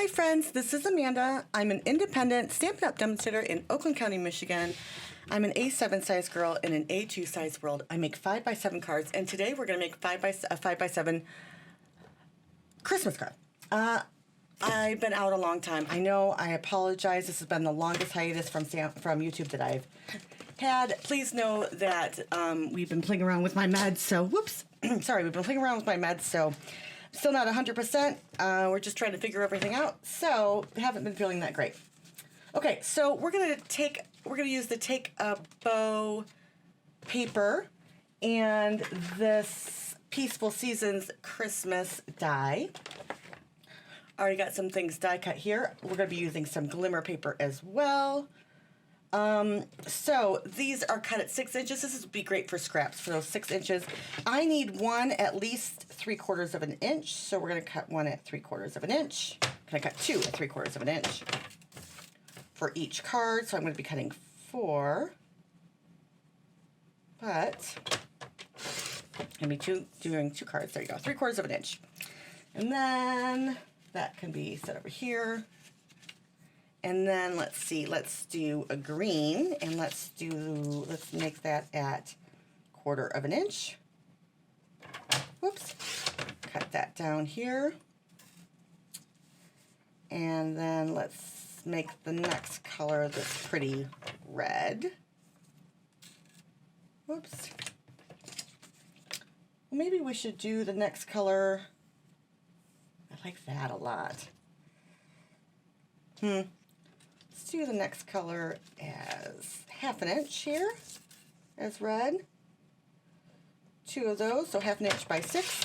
Hi friends, this is Amanda. I'm an independent Stampin' Up! Demonstrator in Oakland County, Michigan. I'm an A7 size girl in an A2 size world. I make 5x7 cards, and today we're going to make a 5x7 Christmas card. I've been out a long time. I know, I apologize. This has been the longest hiatus from YouTube that I've had. Please know that we've been playing around with my meds, so whoops. Sorry, we've been playing around with my meds, so still not 100%. We're just trying to figure everything out, so haven't been feeling that great. Okay, so we're gonna use the Take a Bow paper and this Peaceful Seasons Christmas die. Already got some things die cut here. We're gonna be using some glimmer paper as well. So these are cut at 6 inches. This would be great for scraps for those 6 inches. I need one at least 3/4 of an inch, so we're going to cut one at 3/4 of an inch. I'm going to cut two at 3/4 of an inch for each card. So I'm going to be cutting 4, but I'm going to be doing 2 cards. There you go, 3/4 of an inch, and then that can be set over here. And then let's see, let's do a green, and let's make that at 1/4 of an inch. Whoops. Cut that down here. And then let's make the next color this pretty red. Whoops. Well, maybe we should do the next color. I like that a lot. Let's do the next color as 1/2 inch here as red. 2 of those, so 1/2 inch by 6.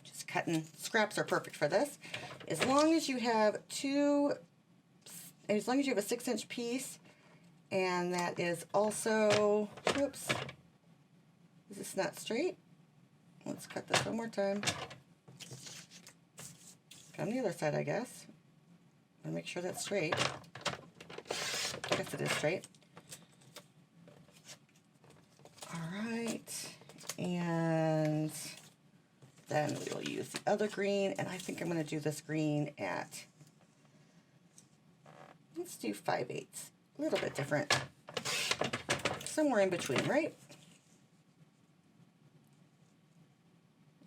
Just cutting scraps are perfect for this. As long as you have a 6-inch piece, and that is also, whoops, is this not straight? Let's cut this one more time. Cut on the other side, I guess. I'll make sure that's straight. I guess it is straight. Alright, and then we will use the other green, and I think I'm going to do this green at, let's do 5/8, a little bit different, somewhere in between, right?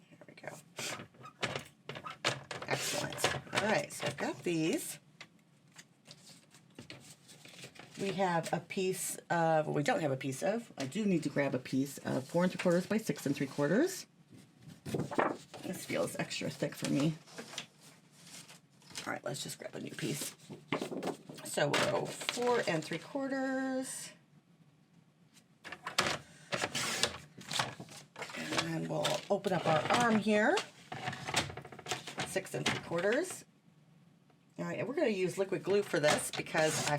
There we go. Excellent. Alright, so I've got these. We have a piece of, well, we don't have a piece of, I do need to grab a piece of 4 3/4 by 6 3/4. This feels extra thick for me. All right, let's just grab a new piece. So we'll go 4 3/4. And then we'll open up our arm here. 6 3/4. All right, and we're going to use liquid glue for this because I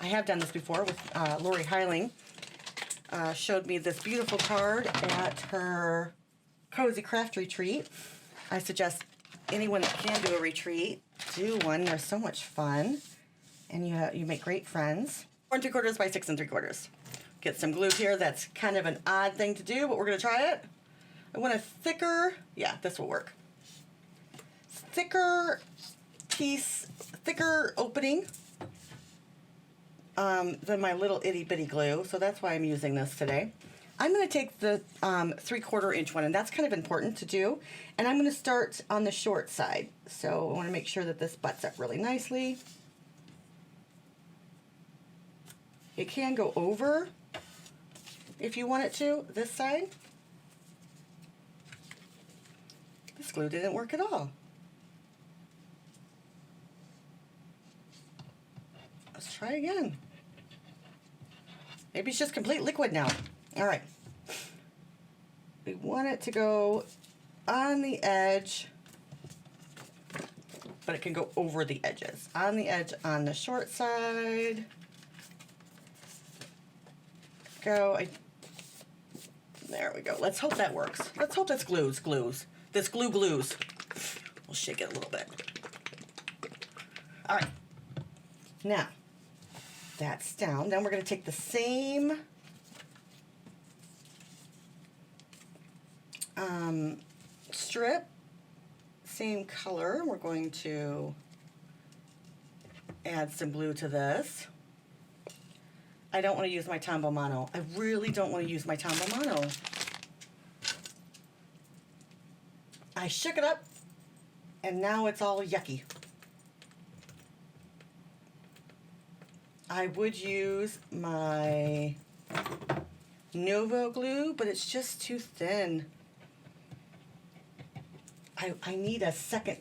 have done this before with Lorri Heiling. Showed me this beautiful card at her Cozy Craft Retreat. I suggest anyone that can do a retreat, do one. They're so much fun, and you make great friends. 4 3/4 by 6 3/4. Get some glue here. That's kind of an odd thing to do, but we're going to try it. I want a thicker, yeah, this will work. Thicker piece, thicker opening than my little itty bitty glue, so that's why I'm using this today. I'm going to take the 3/4 inch one, and that's kind of important to do, and I'm going to start on the short side, so I want to make sure that this butts up really nicely. It can go over if you want it to, this side. This glue didn't work at all. Let's try again. Maybe it's just complete liquid now. All right. We want it to go on the edge, but it can go over the edges. On the edge on the short side. Go. There we go. Let's hope that works. Let's hope this glues. This glue glues. We'll shake it a little bit. All right. Now, that's down. Then we're going to take the same strip, same color, we're going to add some blue to this. I don't want to use my Tombow Mono. I really don't want to use my Tombow Mono. I shook it up, and now it's all yucky. I would use my Novo glue, but it's just too thin. I need a second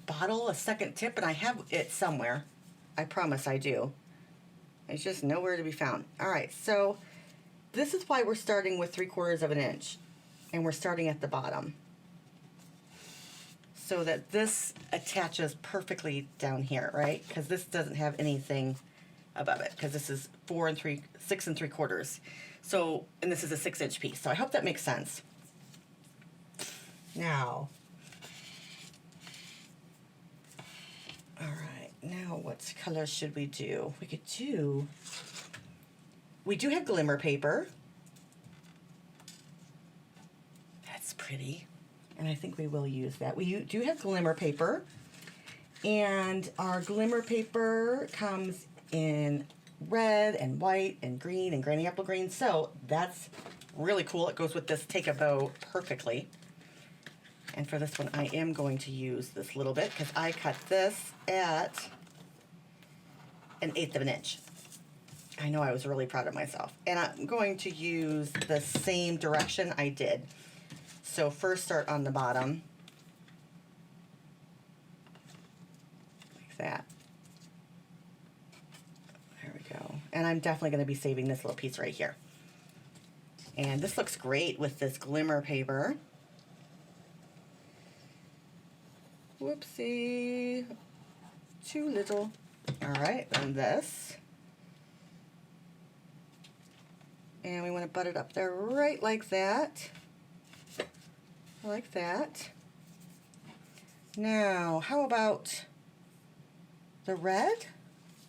bottle, a second tip, and I have it somewhere. I promise I do. It's just nowhere to be found. All right, so this is why we're starting with 3/4 of an inch, and we're starting at the bottom, so that this attaches perfectly down here, right? Because this doesn't have anything above it, because this is 6 3/4. So, and this is a 6-inch piece. So I hope that makes sense. Now, all right, now what color should we do? We do have glimmer paper. That's pretty. And I think we will use that. We do have glimmer paper. And our glimmer paper comes in red and white and green and granny apple green. So that's really cool. It goes with this Take a Bow perfectly. And for this one, I am going to use this little bit because I cut this at 1/8 of an inch. I know, I was really proud of myself. And I'm going to use the same direction I did. So first start on the bottom, like that. There we go. And I'm definitely going to be saving this little piece right here. And this looks great with this glimmer paper. Whoopsie, too little. All right, and this. And we want to butt it up there right like that. Like that. Now, how about the red?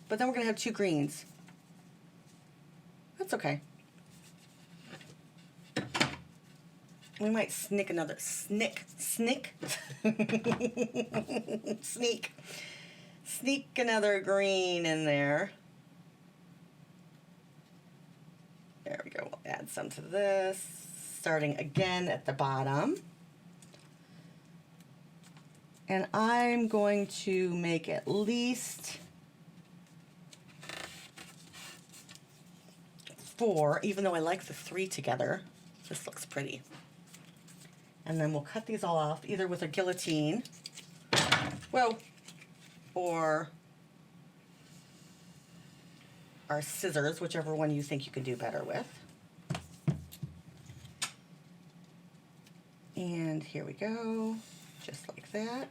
But then we're going to have 2 greens. That's okay. We might sneak another, sneak another green in there. There we go. We'll add some to this, starting again at the bottom. And I'm going to make at least 4, even though I like the 3 together. This looks pretty. And then we'll cut these all off either with a guillotine, well, or our scissors, whichever one you think you can do better with. And here we go, just like that.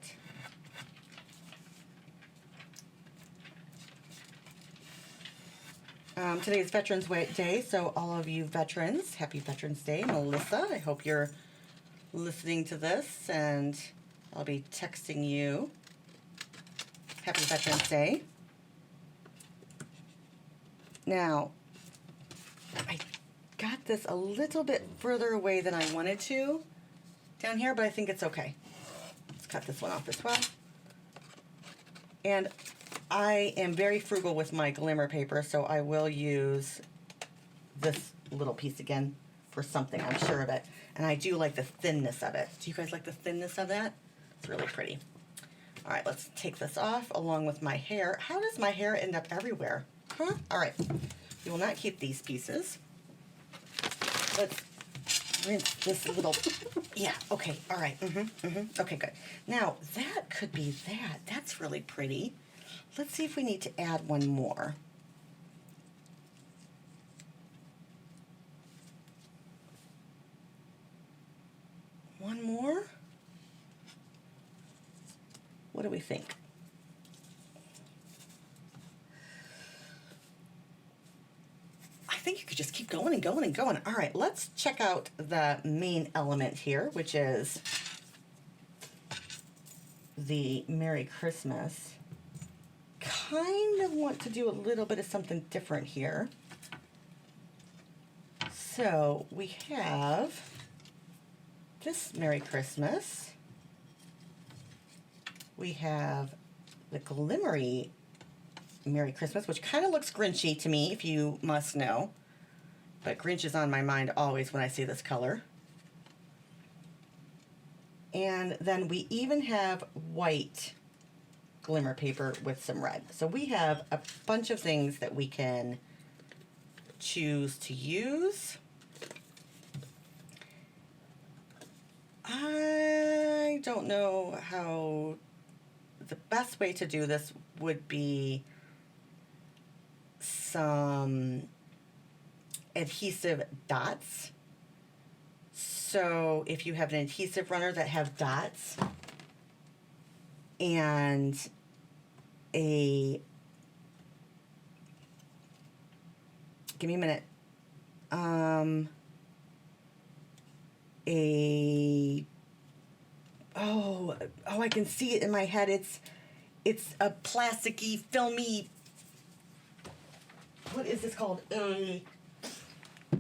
Today is Veterans Day, so all of you veterans, happy Veterans Day. Melissa, I hope you're listening to this, and I'll be texting you happy Veterans Day. Now, I got this a little bit further away than I wanted to down here, but I think it's okay. Let's cut this one off as well. And I am very frugal with my glimmer paper, so I will use this little piece again for something, I'm sure of it. And I do like the thinness of it. Do you guys like the thinness of that? It's really pretty. All right, let's take this off along with my hair. How does my hair end up everywhere? Huh? All right, we will not keep these pieces. Let's rinse this little, yeah, okay, all right, okay, good. Now, that could be that. That's really pretty. Let's see if we need to add one more. One more? What do we think? I think you could just keep going and going and going. All right, let's check out the main element here, which is the Merry Christmas. Kind of want to do a little bit of something different here. So we have this Merry Christmas. We have the Glimmery Merry Christmas, which kind of looks Grinchy to me, if you must know. But Grinch is on my mind always when I see this color. And then we even have white glimmer paper with some red. So we have a bunch of things that we can choose to use. I don't know how the best way to do this would be some adhesive dots. So if you have an adhesive runner that have dots and a, give me a minute, I can see it in my head. It's a plasticky, filmy, what is this called? A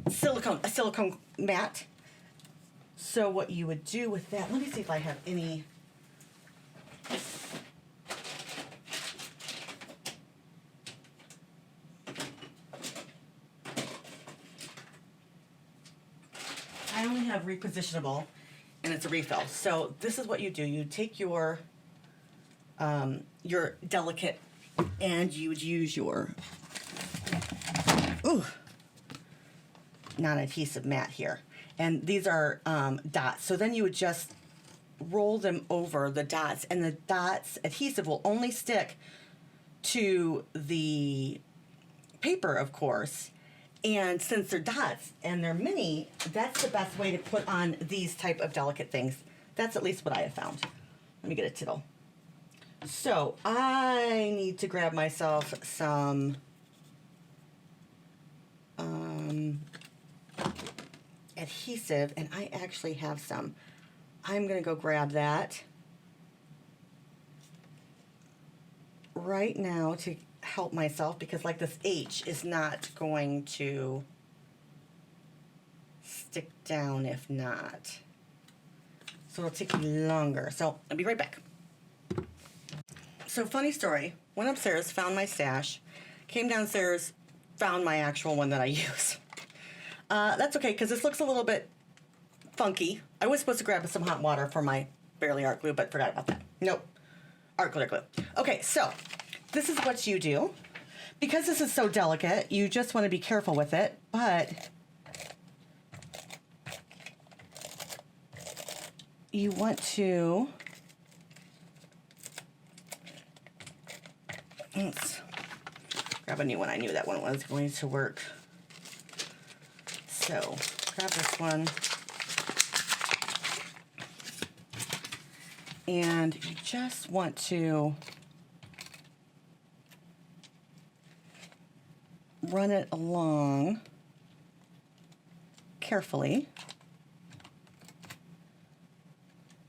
silicone mat. So what you would do with that, let me see if I have any. I only have repositionable, and it's a refill. So this is what you do. You take your delicate, and you would use your non-adhesive mat here. And these are dots. So then you would just roll them over the dots, and the dots adhesive will only stick to the paper, of course. And since they're dots and they're mini, that's the best way to put on these type of delicate things. That's at least what I have found. Let me get a tittle. So I need to grab myself some adhesive, and I actually have some. I'm gonna go grab that right now to help myself, because like this H is not going to stick down if not. So it'll take me longer. So I'll be right back. So funny story, went upstairs, found my stash, came downstairs, found my actual one that I use. That's okay, because this looks a little bit funky. I was supposed to grab some hot water for my Barely Art Glue, but forgot about that. Nope, art glitter glue. Okay, so this is what you do. Because this is so delicate, you just want to be careful with it, but you want to, let's grab a new one. I knew that one was going to work. So grab this one, and you just want to run it along carefully.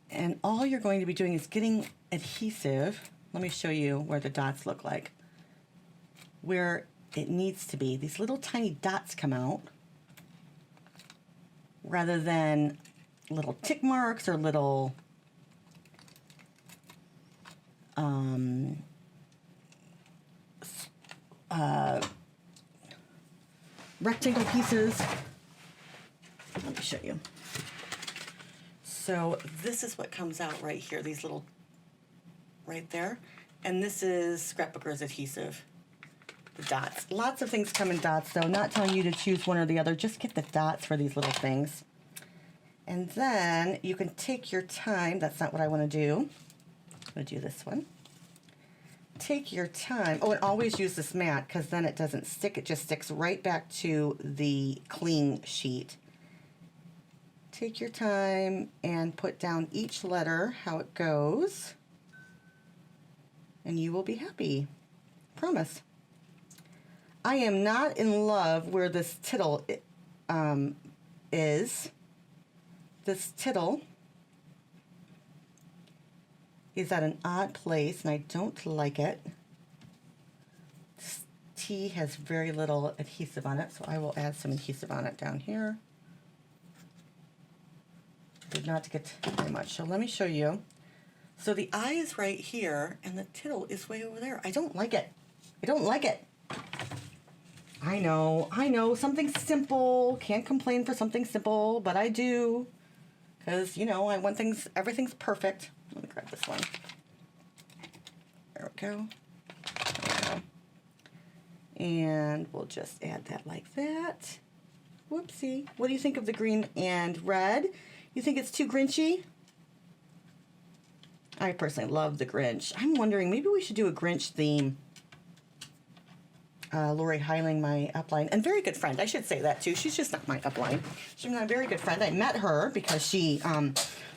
And all you're going to be doing is getting adhesive. Let me show you where the dots look like. Where it needs to be. These little tiny dots come out rather than little tick marks or little rectangle pieces. Let me show you. So this is what comes out right here, these little, right there. And this is Scrapbooker's adhesive, the dots. Lots of things come in dots though, not telling you to choose one or the other, just get the dots for these little things. And then you can take your time, that's not what I want to do. I'm going to do this one. Take your time. Oh, and always use this mat, because then it doesn't stick. It just sticks right back to the clean sheet. Take your time and put down each letter, how it goes, and you will be happy. Promise. I am not in love where this tittle is. This tittle is at an odd place, and I don't like it. This T has very little adhesive on it, so I will add some adhesive on it down here. Did not get very much, so let me show you. So the eye is right here, and the tittle is way over there. I don't like it. I don't like it. I know, something simple. Can't complain for something simple, but I do. Because, you know, I want things, everything's perfect. Let me grab this one. There we go. There we go. And we'll just add that like that. Whoopsie. What do you think of the green and red? You think it's too Grinchy? I personally love the Grinch. I'm wondering, maybe we should do a Grinch theme. Lorri Heiling, my upline, and very good friend. I should say that too. She's just not my upline. She's my very good friend. I met her because she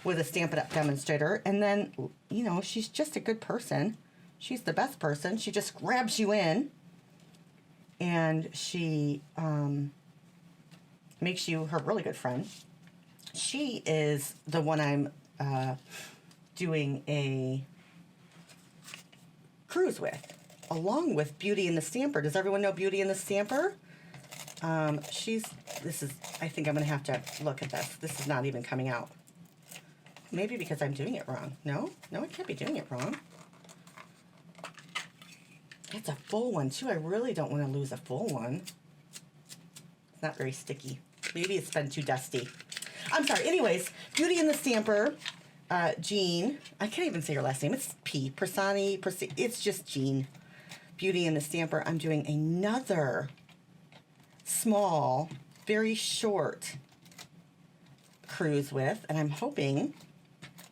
was a Stampin' Up demonstrator, and then, you know, she's just a good person. She's the best person. She just grabs you in, and she makes you her really good friend. She is the one I'm doing a cruise with, along with Beauty and the Stamper. Does everyone know Beauty and the Stamper? I think I'm going to have to look at this. This is not even coming out. Maybe because I'm doing it wrong. No, I can't be doing it wrong. It's a full one, too. I really don't want to lose a full one. It's not very sticky. Maybe it's been too dusty. I'm sorry. Anyways, Beauty and the Stamper, Jean. I can't even say her last name. It's P. Persani. It's just Jean. Beauty and the Stamper. I'm doing another small, very short cruise with, and I'm hoping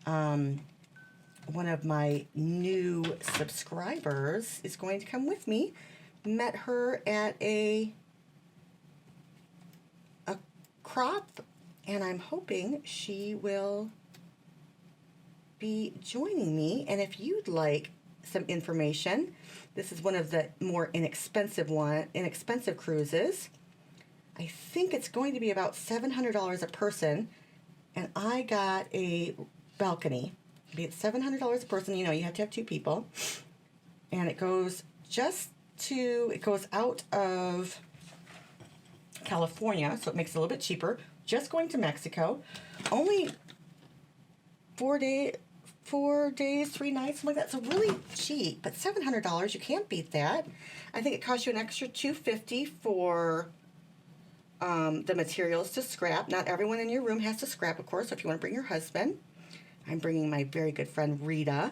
one of my new subscribers is going to come with me. Met her at a crop, and I'm hoping she will be joining me. And if you'd like some information, this is one of the more inexpensive cruises. I think it's going to be about $700 a person, and I got a balcony. It's $700 a person. You know, you have to have 2 people, and it goes out of California, so it makes it a little bit cheaper. Just going to Mexico, only 4 days, 3 nights, something like that. So really cheap, but $700, you can't beat that. I think it costs you an extra $250 for the materials to scrap. Not everyone in your room has to scrap, of course. So if you want to bring your husband, I'm bringing my very good friend Rita.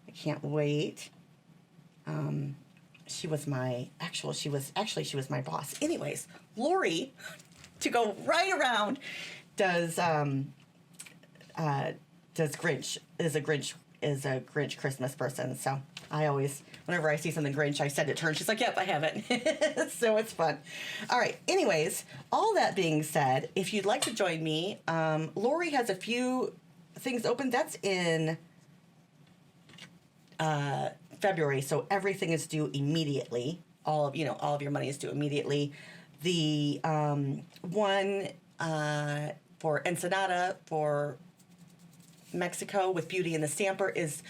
I can't wait. She was my boss. Anyways, Lorri, to go right around, does Grinch, is a Grinch Christmas person. So I always, whenever I see something Grinch, I send it to her, and she's like, yep, I have it. So it's fun. All right. Anyways, all that being said, if you'd like to join me, Lorri has a few things open. That's in February, so everything is due immediately. All of your money is due immediately. The one for Ensenada for Mexico with Beauty and the Stamper is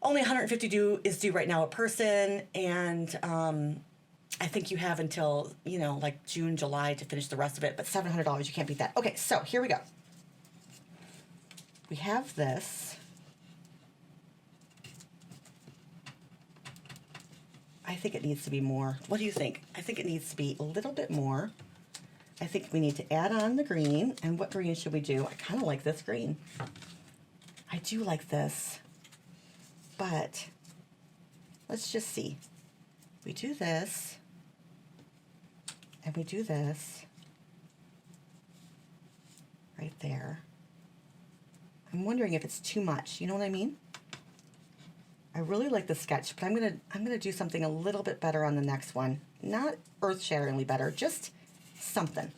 only $150 is due right now a person, and I think you have until like June, July to finish the rest of it. But $700, you can't beat that. Okay, so here we go. We have this. I think it needs to be more. What do you think? I think it needs to be a little bit more. I think we need to add on the green. And what green should we do? I kind of like this green. I do like this. But let's just see. We do this. And we do this. Right there. I'm wondering if it's too much. You know what I mean? I really like the sketch, but I'm gonna do something a little bit better on the next one. Not earth-shatteringly better, just something.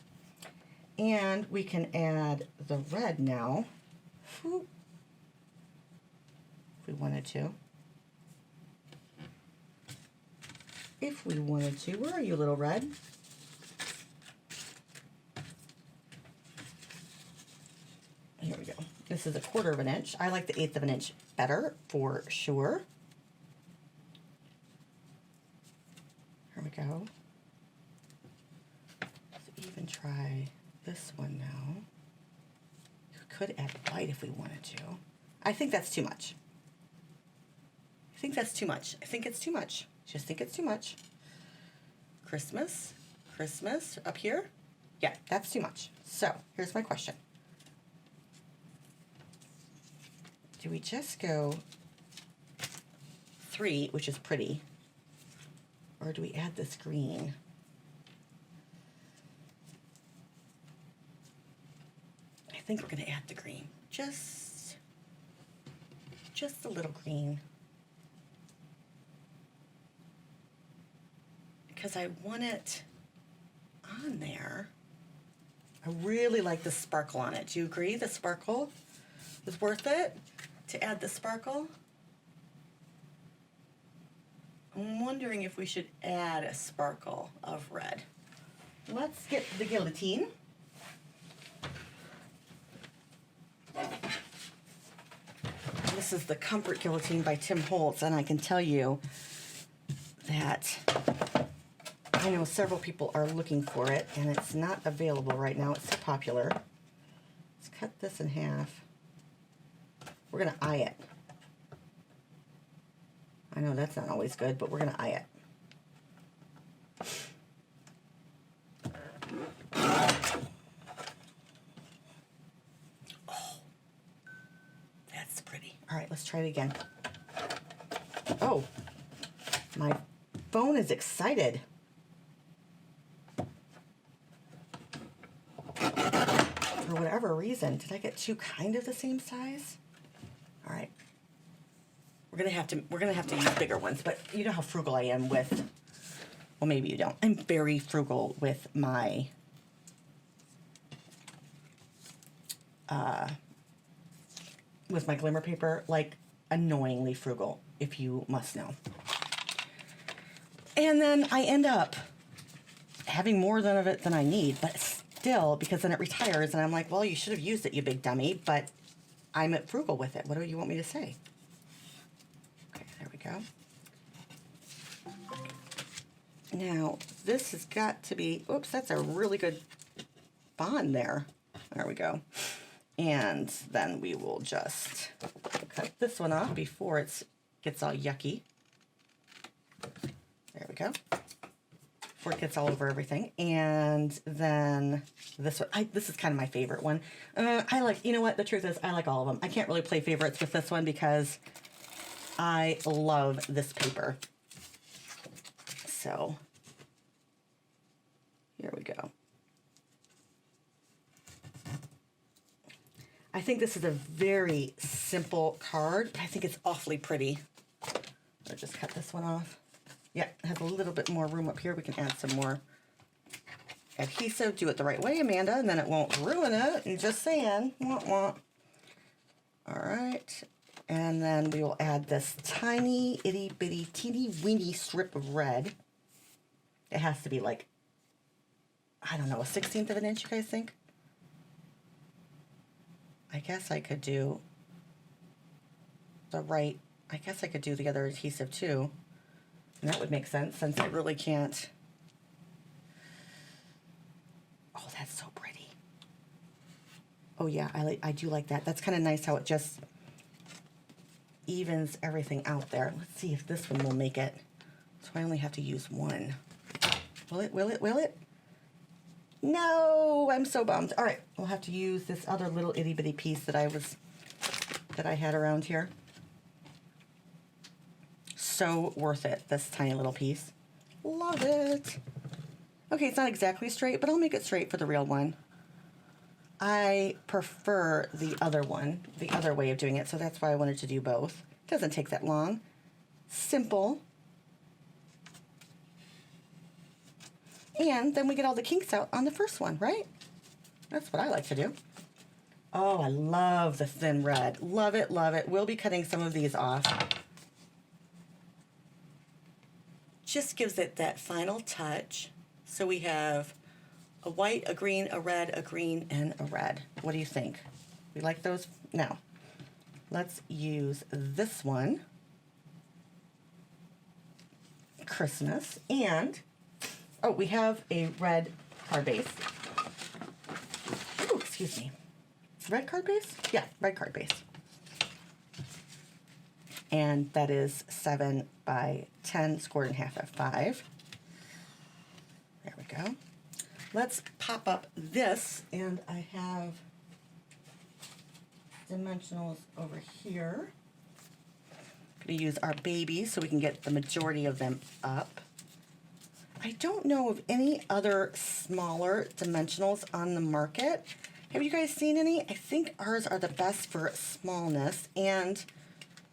And we can add the red now. If we wanted to. If we wanted to. Where are you, little red? Here we go. This is 1/4 of an inch. I like the 1/8 of an inch better for sure. Here we go. Let's even try this one now. We could add white if we wanted to. I think that's too much. I think that's too much. I think it's too much. Just think it's too much. Christmas, Christmas, up here. Yeah, that's too much. So here's my question. Do we just go 3, which is pretty, or do we add this green? I think we're gonna add the green. Just a little green. Because I want it on there. I really like the sparkle on it. Do you agree the sparkle is worth it to add the sparkle? I'm wondering if we should add a sparkle of red. Let's get the guillotine. This is the Comfort Guillotine by Tim Holtz, and I can tell you that I know several people are looking for it, and it's not available right now. It's so popular. Let's cut this in half. We're going to eye it. I know that's not always good, but we're going to eye it. Oh, that's pretty. All right, let's try it again. Oh, my phone is excited. For whatever reason, did I get two kind of the same size? All right. We're gonna have to use bigger ones, but you know how frugal I am with, well, maybe you don't. I'm very frugal with my glimmer paper, like annoyingly frugal, if you must know. And then I end up having more of it than I need, but still, because then it retires, and I'm like, well, you should have used it, you big dummy, but I'm frugal with it. What do you want me to say? Okay, there we go. Now, this has got to be, oops, that's a really good bond there. There we go. And then we will just cut this one off before it gets all yucky. There we go. Before it gets all over everything. And then this one, this is kind of my favorite one. I like, you know what, the truth is I like all of them. I can't really play favorites with this one because I love this paper. So, here we go. I think this is a very simple card, but I think it's awfully pretty. I'll just cut this one off. Yeah, it has a little bit more room up here. We can add some more adhesive. Do it the right way, Amanda, and then it won't ruin it. I'm just saying. Wah, wah. All right. And then we will add this tiny, itty bitty, teeny weeny strip of red. It has to be like, I don't know, a 1/16 of an inch, you guys think? I guess I could do the right, I guess I could do the other adhesive too. And that would make sense since I really can't. Oh, that's so pretty. Oh yeah, I do like that. That's kind of nice how it just evens everything out there. Let's see if this one will make it. So I only have to use one. Will it, will it, will it? No, I'm so bummed. All right, we'll have to use this other little itty bitty piece that I had around here. So worth it, this tiny little piece. Love it. Okay, it's not exactly straight, but I'll make it straight for the real one. I prefer the other one, the other way of doing it, so that's why I wanted to do both. It doesn't take that long. Simple. And then we get all the kinks out on the first one, right? That's what I like to do. Oh, I love the thin red. Love it, love it. We'll be cutting some of these off. Just gives it that final touch. So we have a white, a green, a red, a green, and a red. What do you think? We like those? Now, let's use this one. Christmas. And, oh, we have a red card base. Oh, excuse me. Red card base? Yeah, red card base. and that is 7 by 10 scored in half F5. There we go. Let's pop up this, and I have dimensionals over here. I'm going to use our babies so we can get the majority of them up. I don't know of any other smaller dimensionals on the market. Have you guys seen any? I think ours are the best for smallness and,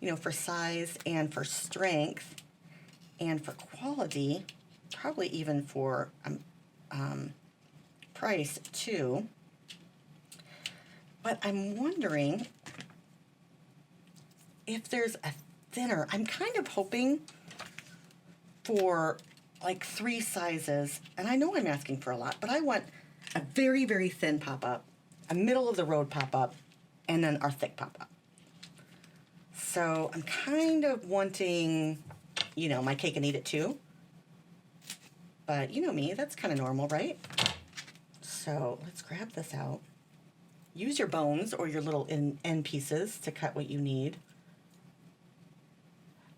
you know, for size and for strength and for quality, probably even for price too. But I'm wondering if there's a thinner. I'm kind of hoping for like 3 sizes, and I know I'm asking for a lot, but I want a very, very thin pop-up, a middle-of-the-road pop-up, and then our thick pop-up. So I'm kind of wanting, you know, my cake and eat it too. But you know me, that's kind of normal, right? So let's grab this out. Use your bones or your little end pieces to cut what you need.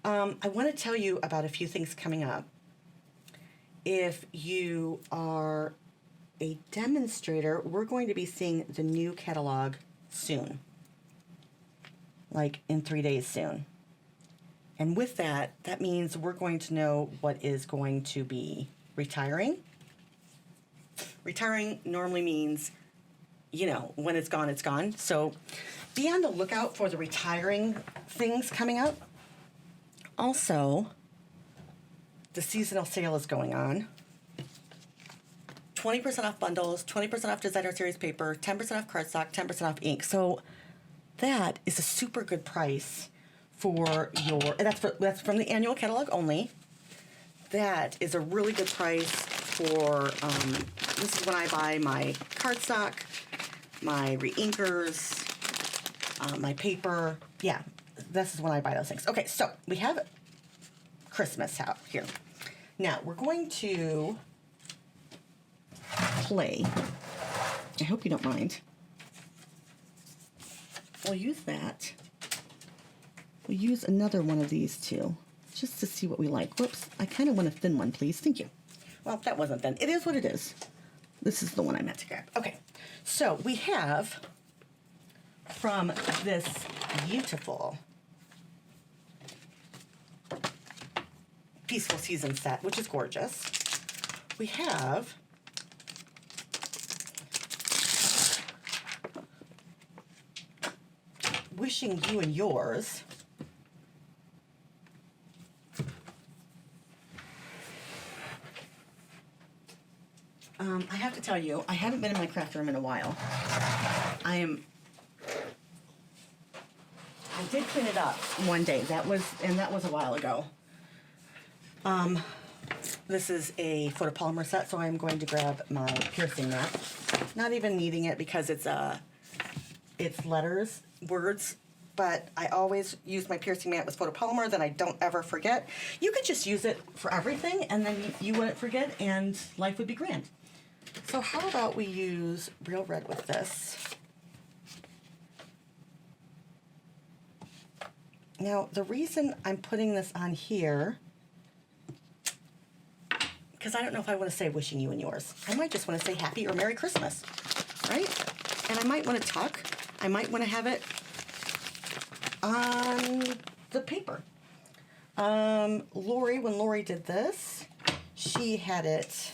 I want to tell you about a few things coming up. If you are a demonstrator, we're going to be seeing the new catalog soon, like in 3 days soon. And with that, that means we're going to know what is going to be retiring. Retiring normally means, you know, when it's gone, it's gone. So be on the lookout for the retiring things coming up. Also, the seasonal sale is going on. 20% off bundles, 20% off designer series paper, 10% off cardstock, 10% off ink. So that is a super good price for your, and that's from the annual catalog only. That is a really good price for, this is when I buy my cardstock, my re-inkers, my paper. Yeah, this is when I buy those things. Okay, so we have Christmas out here. Now, we're going to play. I hope you don't mind. We'll use that. We'll use another one of these too, just to see what we like. Whoops, I kind of want a thin one, please. Thank you. Well, that wasn't thin. It is what it is. This is the one I meant to grab. Okay, so we have from this beautiful Peaceful Season set, which is gorgeous, we have Wishing You and Yours. I have to tell you, I haven't been in my craft room in a while. I did clean it up one day. That was a while ago. This is a photopolymer set, so I'm going to grab my piercing mat. Not even needing it because it's letters, words, but I always use my piercing mat with photopolymer, then I don't ever forget. You could just use it for everything, and then you wouldn't forget, and life would be grand. So how about we use Real Red with this? Now, the reason I'm putting this on here, because I don't know if I want to say Wishing You and Yours. I might just want to say Happy or Merry Christmas, right? And I might want to tuck. I might want to have it on the paper. Lorri, when Lorri did this, she had it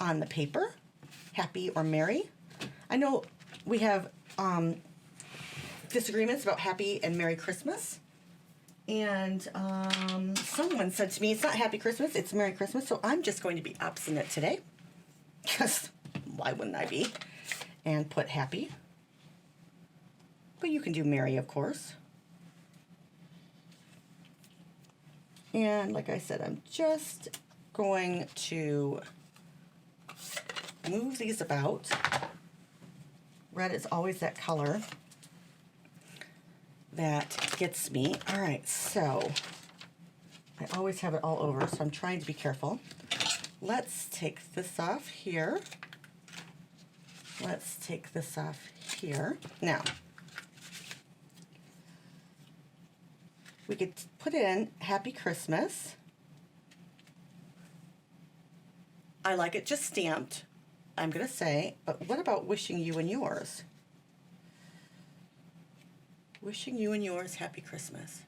on the paper, Happy or Merry. I know we have disagreements about Happy and Merry Christmas. And someone said to me, it's not Happy Christmas, it's Merry Christmas. So I'm just going to be obstinate today. Because why wouldn't I be? And put Happy. But you can do Merry, of course. And like I said, I'm just going to move these about. Red is always that color that gets me. All right, so I always have it all over, so I'm trying to be careful. Let's take this off here. Let's take this off here. Now, We could put in Happy Christmas. I like it just stamped, I'm going to say, but what about wishing you and yours? Wishing you and yours Happy Christmas.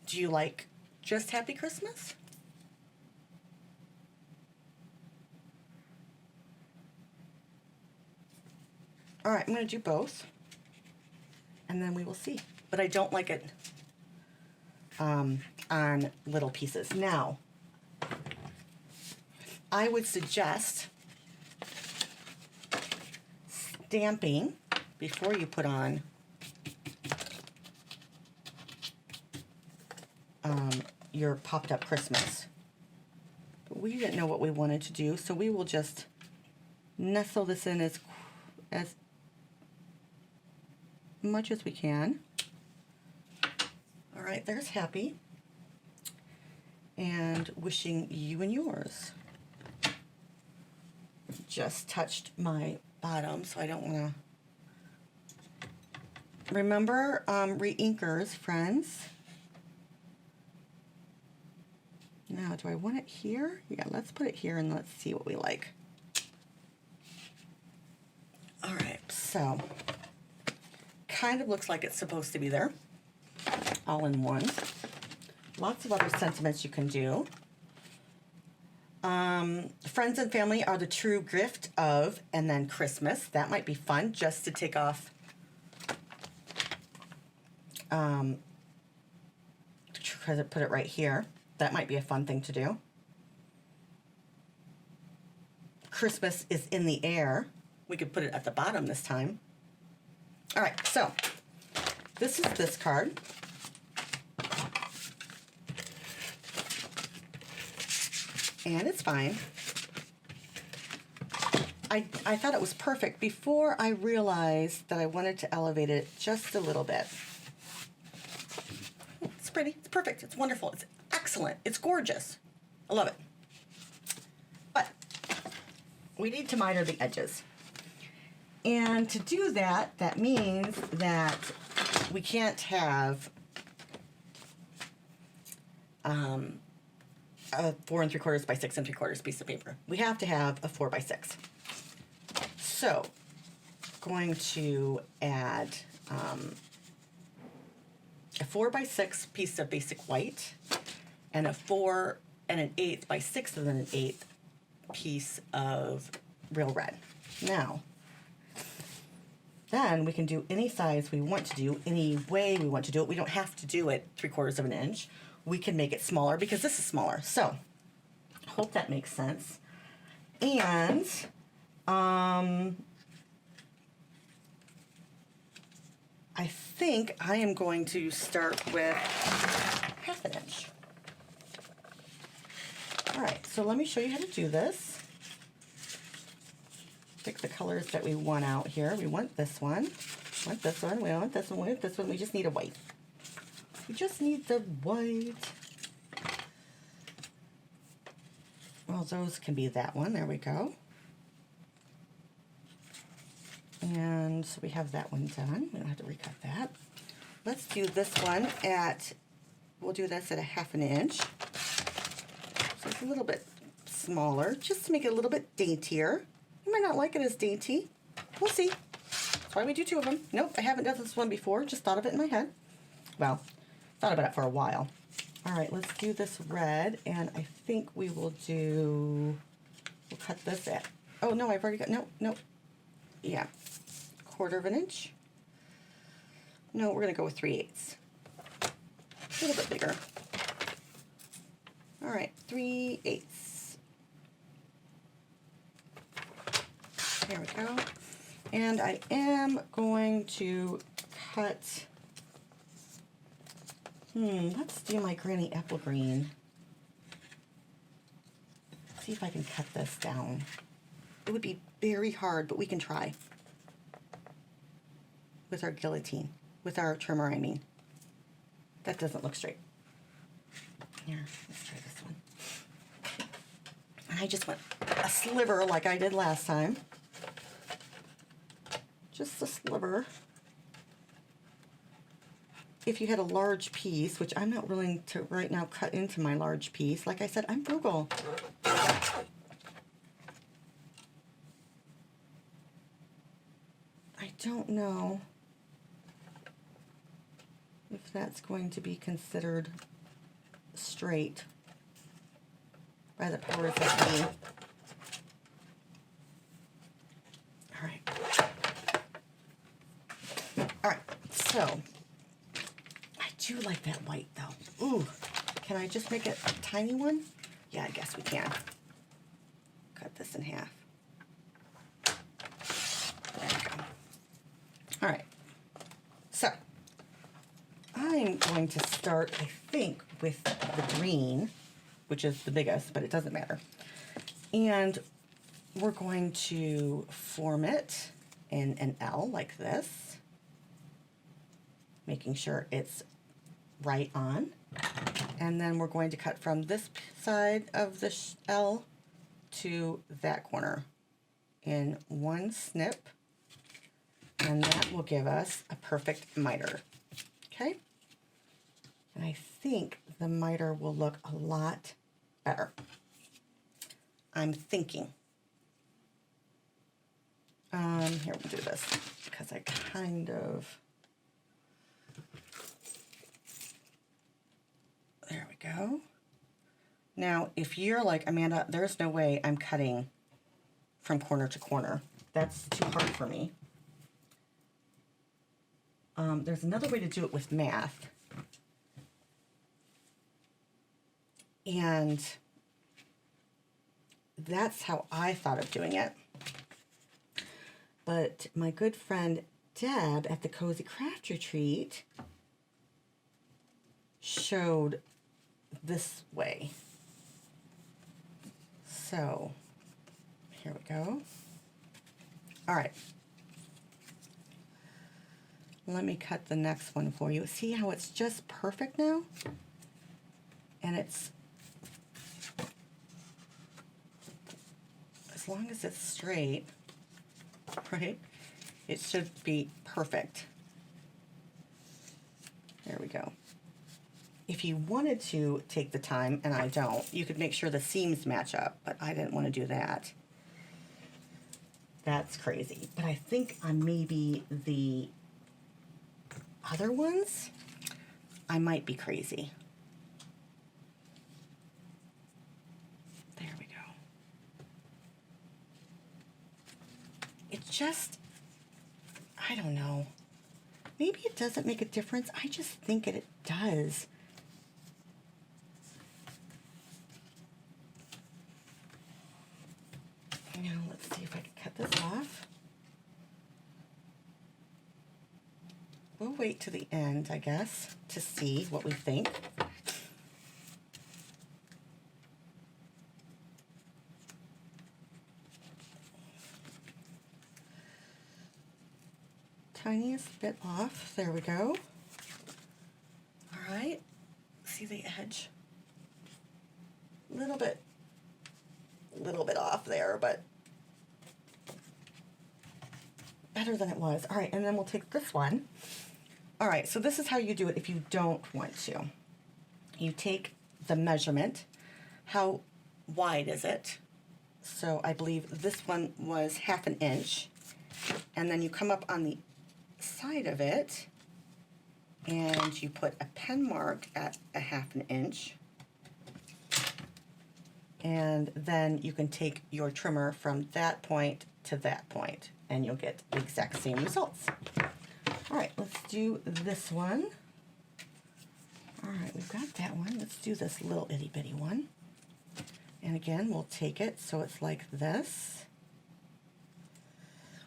Do you like just Happy Christmas? All right, I'm going to do both, and then we will see. But I don't like it on little pieces. Now, I would suggest stamping before you put on your popped up Christmas. But we didn't know what we wanted to do, so we will just nestle this in as much as we can. All right, there's Happy. And wishing you and yours. Just touched my bottom, so I don't want to. Remember, re-inkers, friends. Now, do I want it here? Yeah, let's put it here and let's see what we like. All right, so kind of looks like it's supposed to be there, all in one. Lots of other sentiments you can do. Friends and family are the true gift of, and then Christmas. That might be fun just to take off. Put it right here. That might be a fun thing to do. Christmas is in the air. We could put it at the bottom this time. All right, so this is this card. And it's fine. I thought it was perfect before I realized that I wanted to elevate it just a little bit. It's pretty, it's perfect, it's wonderful, it's excellent, it's gorgeous. I love it. But we need to miter the edges. And to do that, that means that we can't have a 4 3/4 by 6 3/4 piece of paper. We have to have a 4 by 6. So, going to add a 4 by 6 piece of basic white and a 4 1/8 by 6 1/8 piece of real red. Now, then we can do any size we want to do, any way we want to do it. We don't have to do it 3/4 of an inch. We can make it smaller because this is smaller. So, hope that makes sense. And I think I am going to start with 1/2 inch. All right, so let me show you how to do this. Pick the colors that we want out here. We want this one, we want this one, we want this one, we want this one. We just need a white. We just need the white. Well, those can be that one. There we go. And so we have that one done. We don't have to recut that. Let's do this one at, we'll do this at a 1/2 inch. So it's a little bit smaller, just to make it a little bit daintier. You might not like it as dainty. We'll see. That's why we do 2 of them. Nope, I haven't done this one before. Just thought of it in my head. Well, thought about it for a while. All right, let's do this red, and I think we will do, we'll cut this at, oh no, I've already got, no. Yeah, 1/4 inch. No, we're gonna go with 3/8. A little bit bigger. All right, 3/8. There we go. And I am going to cut, let's do my Granny Apple Green. See if I can cut this down. It would be very hard, but we can try. With our guillotine, with our trimmer, I mean. That doesn't look straight. Here, let's try this one. And I just went a sliver like I did last time. Just a sliver. if you had a large piece, which I'm not willing to right now cut into my large piece. Like I said, I'm frugal. I don't know if that's going to be considered straight by the powers that be. All right, so I do like that white though. Ooh, can I just make it a tiny one? Yeah, I guess we can. Cut this in half. There we go. All right, so I'm going to start, I think, with the green, which is the biggest, but it doesn't matter. And we're going to form it in an L like this, making sure it's right on. And then we're going to cut from this side of the L to that corner in one snip, and that will give us a perfect miter. Okay? And I think the miter will look a lot better. I'm thinking. Here, we'll do this because I kind of, there we go. Now, if you're like, Amanda, there's no way I'm cutting from corner to corner. That's too hard for me. There's another way to do it with math. And that's how I thought of doing it. But my good friend Deb at the Cozy Craft Retreat showed this way. So here we go. All right. Let me cut the next one for you. See how it's just perfect now? And it's, as long as it's straight, right? It should be perfect. There we go. If you wanted to take the time, and I don't, you could make sure the seams match up, but I didn't want to do that. That's crazy. But I think on maybe the other ones, I might be crazy. There we go. It just, I don't know. Maybe it doesn't make a difference. I just think it does. Now, let's see if I can cut this off. We'll wait to the end, I guess, to see what we think. Tiniest bit off. There we go. All right. See the edge? Little bit off there, but better than it was. All right, and then we'll take this one. All right, so this is how you do it if you don't want to. You take the measurement. How wide is it? So I believe this one was 1/2 inch. And then you come up on the side of it and you put a pen mark at 1/2 inch. And then you can take your trimmer from that point to that point and you'll get the exact same results. All right, let's do this one. All right, we've got that one. Let's do this little itty bitty one. And again, we'll take it so it's like this,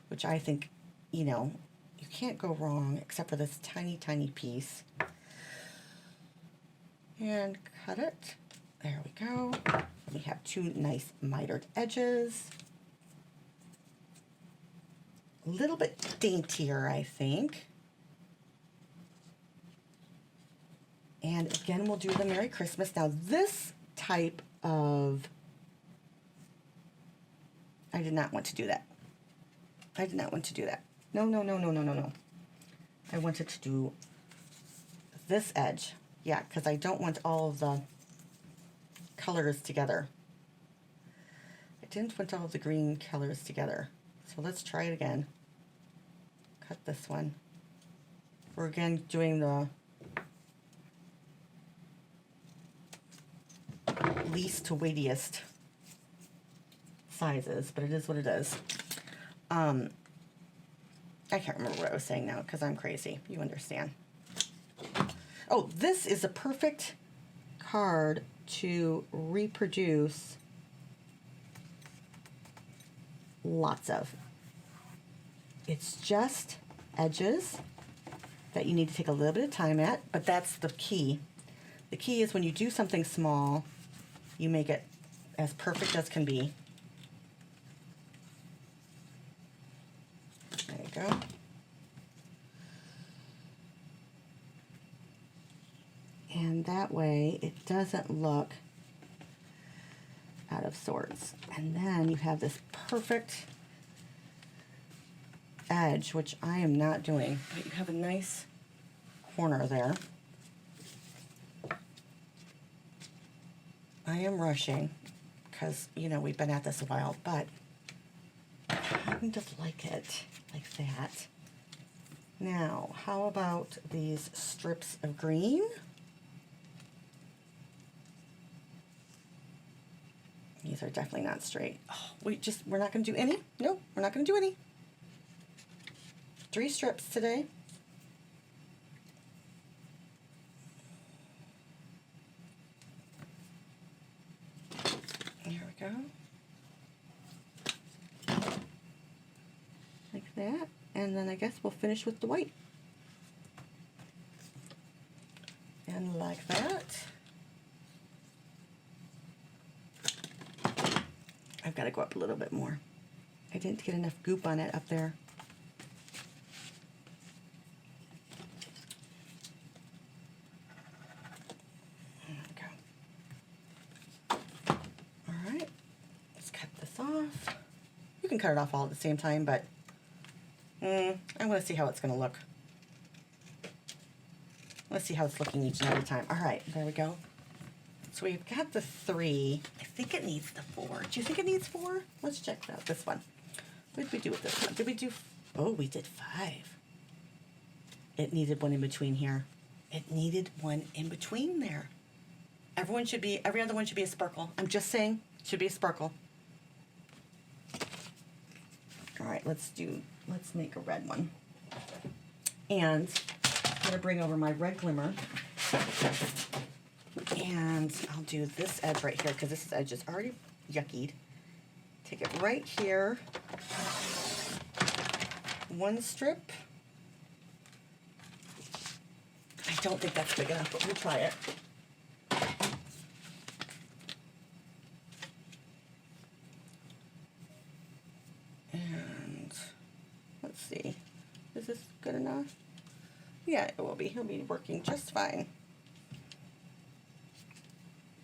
which I think, you know, you can't go wrong except for this tiny, tiny piece. And cut it. There we go. We have two nice mitered edges. A little bit daintier, I think. And again, we'll do the Merry Christmas. Now, this type of, I did not want to do that. I did not want to do that. No. I wanted to do this edge. Yeah, because I don't want all of the colors together. I didn't want all of the green colors together. So let's try it again. Cut this one. We're again doing the least to weightiest sizes, but it is what it is. I can't remember what I was saying now because I'm crazy. You understand. Oh, this is a perfect card to reproduce lots of. It's just edges that you need to take a little bit of time at, but that's the key. The key is when you do something small, you make it as perfect as can be. There you go. And that way it doesn't look out of sorts. And then you have this perfect edge, which I am not doing, but you have a nice corner there. I am rushing because, you know, we've been at this a while, but I kind of like it like that. Now, how about these strips of green? These are definitely not straight. Oh, we're not going to do any? No, we're not going to do any. 3 strips today. There we go. Like that. And then I guess we'll finish with the white. And like that. I've got to go up a little bit more. I didn't get enough goop on it up there. There we go. All right, let's cut this off. You can cut it off all at the same time, but I want to see how it's going to look. Let's see how it's looking each and every time. All right, there we go. So we've got the 3. I think it needs the 4. Do you think it needs 4? Let's check out this one. What did we do with this one? Did we do... Oh, we did 5. It needed one in between here. It needed one in between there. Every other one should be a sparkle. I'm just saying, it should be a sparkle. All right, let's make a red one. And I'm going to bring over my red glimmer. And I'll do this edge right here because this edge is already yuckied. Take it right here. 1 strip. I don't think that's big enough, but we'll try it. And let's see. Is this good enough? Yeah, it will be. He'll be working just fine.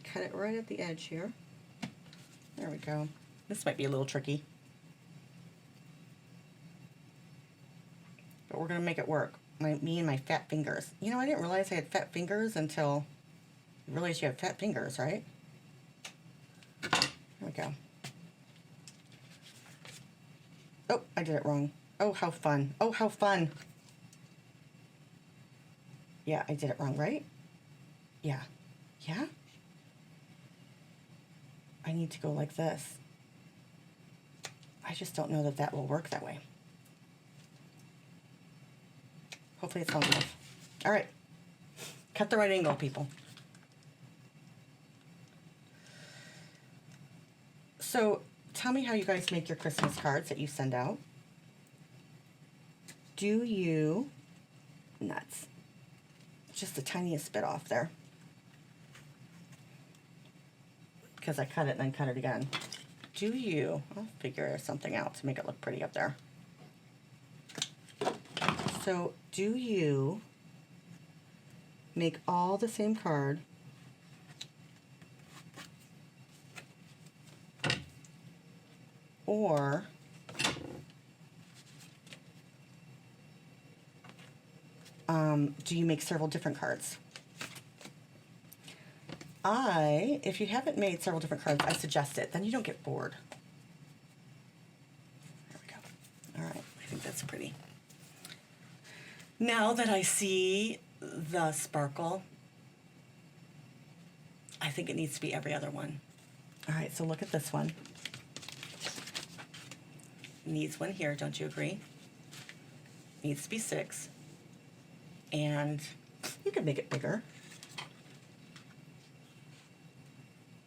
Cut it right at the edge here. There we go. This might be a little tricky, but we're gonna make it work. Me and my fat fingers. You know, I didn't realize I had fat fingers until you realize you have fat fingers, right? There we go. Oh, I did it wrong. Oh, how fun. Oh, how fun. Yeah, I did it wrong, right? Yeah. Yeah? I need to go like this. I just don't know that that will work that way. Hopefully it's long enough. All right. Cut the right angle, people. So tell me how you guys make your Christmas cards that you send out. Do you... Nuts. Just the tiniest bit off there. Because I cut it and then cut it again. Do you... I'll figure something out to make it look pretty up there. So, do you make all the same card or do you make several different cards? If you haven't made several different cards, I suggest it. Then you don't get bored. There we go. All right, I think that's pretty. Now that I see the sparkle, I think it needs to be every other one. All right, so look at this one. Needs one here, don't you agree? Needs to be 6. And you could make it bigger.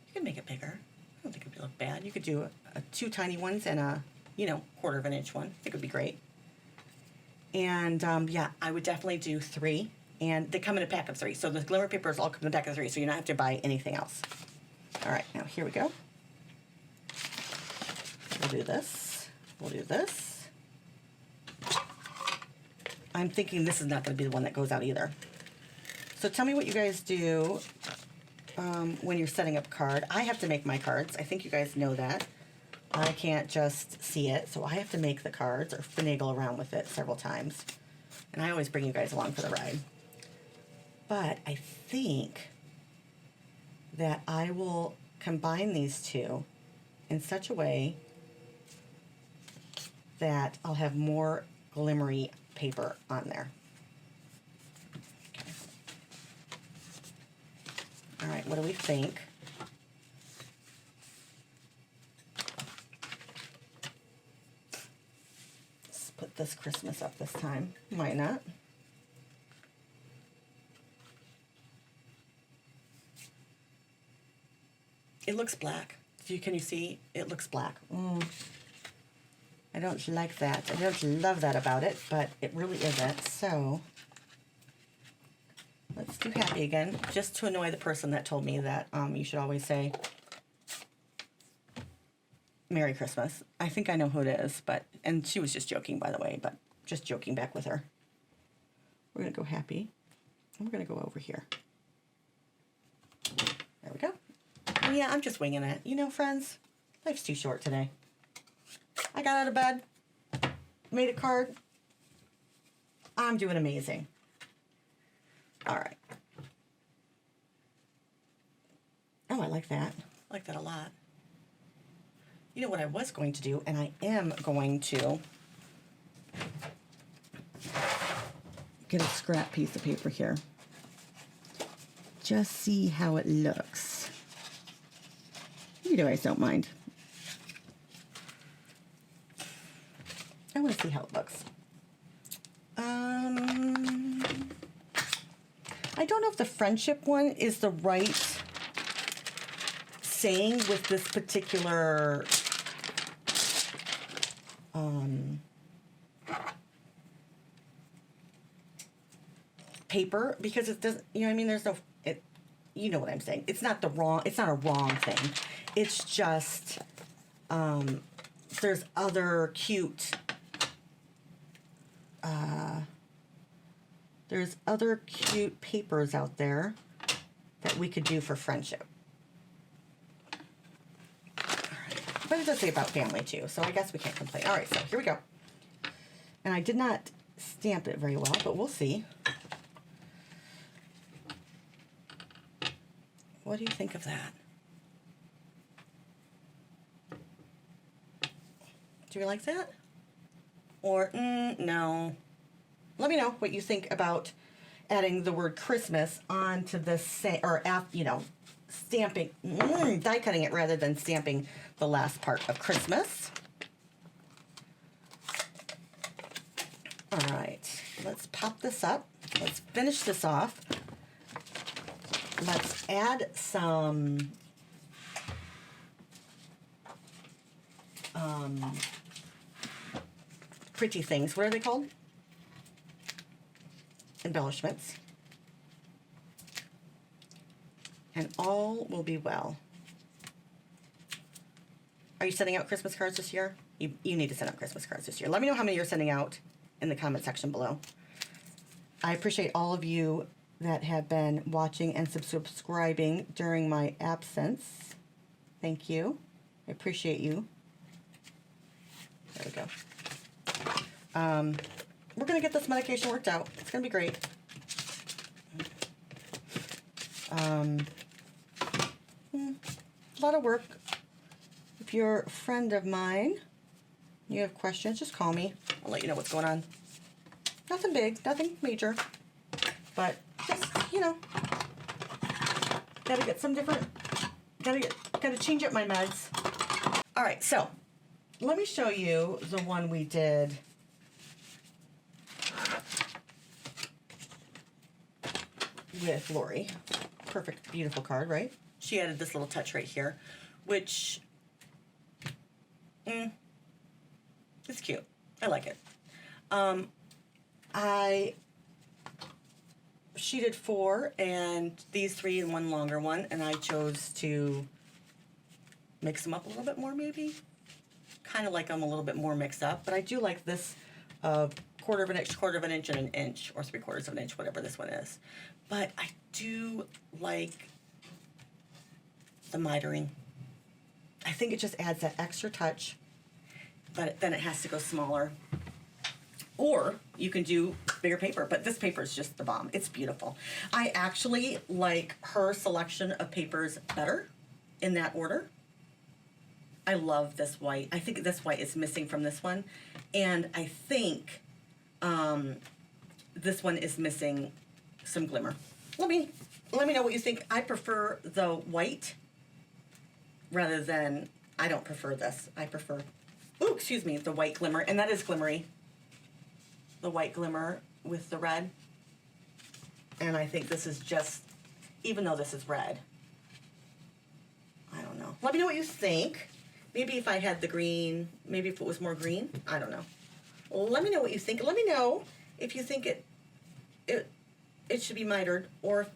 You could make it bigger. I don't think it would look bad. You could do 2 tiny ones and a, 1/4 of an inch one. I think it would be great. And yeah, I would definitely do 3. And they come in a pack of 3. So the glimmer papers all come in a pack of 3, so you don't have to buy anything else. All right, now here we go. We'll do this. We'll do this. I'm thinking this is not going to be the one that goes out either. So tell me what you guys do when you're setting up a card. I have to make my cards. I think you guys know that. I can't just see it, so I have to make the cards or finagle around with it several times. And I always bring you guys along for the ride. But I think that I will combine these two in such a way that I'll have more glimmery paper on there. Okay. All right, what do we think? Let's put this Christmas up this time. Might not. It looks black. Can you see? It looks black. I don't like that. I don't love that about it, but it really isn't. So let's do happy again, just to annoy the person that told me that you should always say Merry Christmas. I think I know who it is, and she was just joking, by the way, but just joking back with her. We're going to go happy, and we're going to go over here. There we go. Oh, yeah, I'm just winging it. Friends, life's too short today. I got out of bed, made a card. I'm doing amazing. All right. Oh, I like that. I like that a lot. You know what I was going to do, and I am going to get a scrap piece of paper here. Just see how it looks. You guys don't mind. I want to see how it looks. I don't know if the friendship one is the right saying with this particular paper, because it doesn't, there's no, you know what I'm saying. It's not a wrong thing. It's just, there's other cute, papers out there that we could do for friendship. All right. But it does say about family too, so I guess we can't complain. All right, so here we go. And I did not stamp it very well, but we'll see. What do you think of that? Do you like that? Or, no. Let me know what you think about adding the word Christmas onto this, stamping, die cutting it rather than stamping the last part of Christmas. All right, let's pop this up. Let's finish this off. Let's add some pretty things. What are they called? Embellishments. And all will be well. Are you sending out Christmas cards this year? You need to send out Christmas cards this year. Let me know how many you're sending out in the comment section below. I appreciate all of you that have been watching and subscribing during my absence. Thank you. I appreciate you. There we go. we're going to get this medication worked out. It's going to be great. A lot of work. If you're a friend of mine, you have questions, just call me. I'll let you know what's going on. Nothing big, nothing major, but just, you know, gotta get some different, gotta change up my meds. All right, so let me show you the one we did with Lorri. Perfect, beautiful card, right? She added this little touch right here, which, it's cute. I like it. She did 4, and these 3 and one longer one, and I chose to mix them up a little bit more, maybe. Kind of like them a little bit more mixed up, but I do like this 1/4 of an inch, 1/4 of an inch, and an inch, or 3/4 of an inch, whatever this one is. But I do like the mitering. I think it just adds that extra touch, but then it has to go smaller. Or you can do bigger paper, but this paper is just the bomb. It's beautiful. I actually like her selection of papers better in that order. I love this white. I think this white is missing from this one, and I think this one is missing some glimmer. Let me know what you think. I prefer the white rather than, I don't prefer this. I prefer, the white glimmer, and that is glimmery. The white glimmer with the red. And I think this is just, even though this is red, I don't know. Let me know what you think. Maybe if I had the green, maybe if it was more green, I don't know. Let me know what you think. Let me know if you think it should be mitered, or if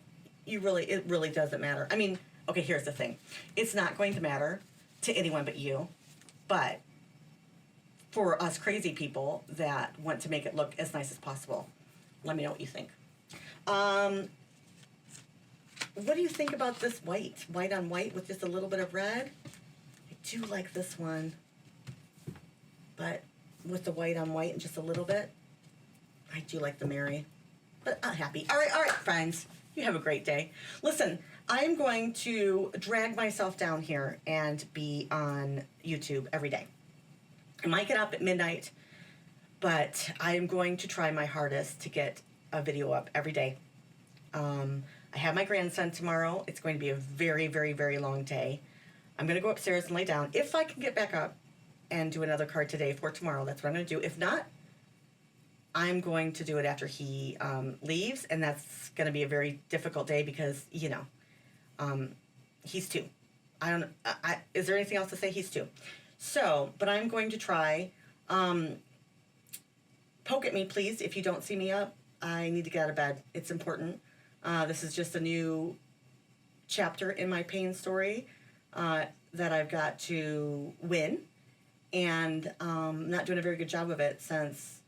it really doesn't matter. I mean, okay, here's the thing. It's not going to matter to anyone but you, but for us crazy people that want to make it look as nice as possible, let me know what you think. What do you think about this white? White on white with just a little bit of red? I do like this one, but with the white on white and just a little bit, I do like the Mary. But I'm happy. All right, friends. You have a great day. Listen, I'm going to drag myself down here and be on YouTube every day. I might get up at midnight, but I am going to try my hardest to get a video up every day. I have my grandson tomorrow. It's going to be a very, very, very long day. I'm going to go upstairs and lay down. If I can get back up and do another card today for tomorrow, that's what I'm going to do. If not, I'm going to do it after he leaves, and that's going to be a very difficult day because, you know, he's 2. I don't know. Is there anything else to say? He's 2. So, but I'm going to try. Poke at me, please, if you don't see me up. I need to get out of bed. It's important. This is just a new chapter in my pain story that I've got to win. And I'm not doing a very good job of it since,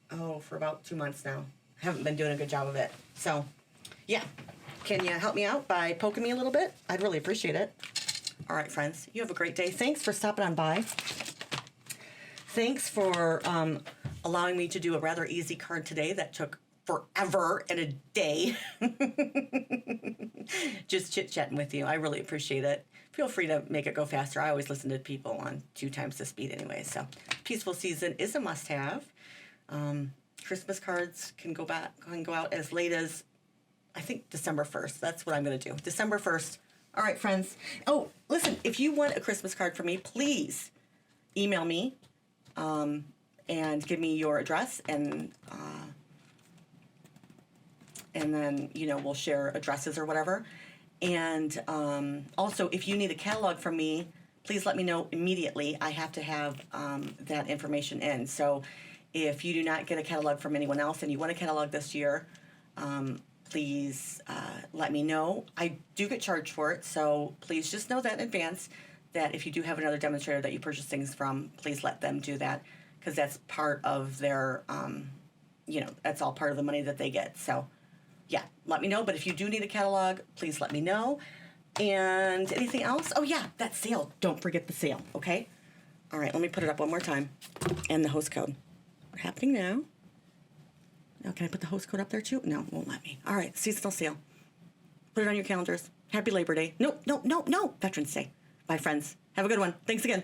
for about 2 months now. I haven't been doing a good job of it. So, yeah. Can you help me out by poking me a little bit? I'd really appreciate it. All right, friends, you have a great day. Thanks for stopping on by. Thanks for allowing me to do a rather easy card today that took forever and a day. Just chit-chatting with you. I really appreciate it. Feel free to make it go faster. I always listen to people on 2 times the speed anyway. So Peaceful Season is a must-have. Christmas cards can go out as late as, I think, December 1st. That's what I'm going to do. December 1st. All right, friends. Oh, listen, if you want a Christmas card from me, please email me and give me your address, and then, you know, we'll share addresses or whatever. And also, if you need a catalog from me, please let me know immediately. I have to have that information in. So if you do not get a catalog from anyone else and you want a catalog this year, please let me know. I do get charged for it, so please just know that in advance, that if you do have another demonstrator that you purchase things from, please let them do that, because that's part of their, that's all part of the money that they get. So, yeah, let me know. But if you do need a catalog, please let me know. And anything else? Oh, yeah, that sale. Don't forget the sale, okay? All right, let me put it up one more time. And the host code. Happening now. Oh, can I put the host code up there too? No, won't let me. All right, seasonal sale. Put it on your calendars. Happy Labor Day. No, no, no, no. Veterans Day. Bye, friends. Have a good one. Thanks again.